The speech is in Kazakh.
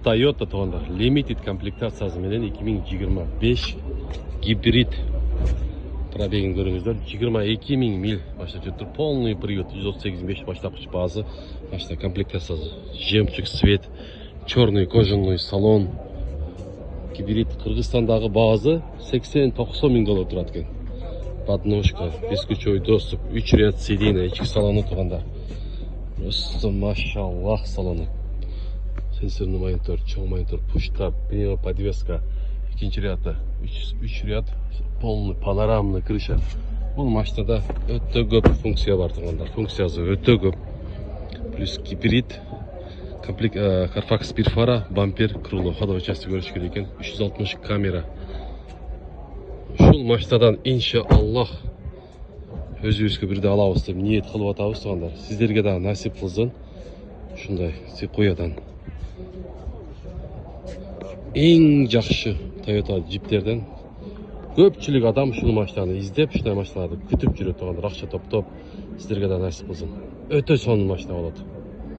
Toyota tuğanlar. Limited komplektatsiyasi menен 2025 gibrid. Пробегін көріңіздер, 22 000 миль машина жүрді. Полный привод, 138 баштапқыш базы. Машина комплектациясы жемчуг цвет, черный кожаный салон. Гибрид Қырғызстандағы базы 80-90 мың доллар тұрады екен. Подножка, бескучевой доступ, 3 ряд сиденья, ички салоны туғандар. Просто машаллах салоны. Сенсорный монитор, чоң монитор, пуштап, пневмоподвеска. Екінші рядта 3 ряд полный панорамный крыша. Бұл машинада өтө көп функция бар туғандар. Функциясы өтө көп. Плюс гибрид, комплект Carfax bir фара, бампер, крыло, ходовой части көріш керек екен. 360 камера. Шул машинадан иншаллах өзүбүзгө бирде алабыз деп ниет кылып атабыз туғандар. Сиздерге да насип кылсын. Ушундай Sequoia'дан эң жакшы Toyota жиптерден көпчүлүк адам ушул машинаны издеп, ушундай машиналарды күтүп жүрөт туғандар. Акча топтоп, сиздерге да насип кылсын. Өтө сонун машина болот.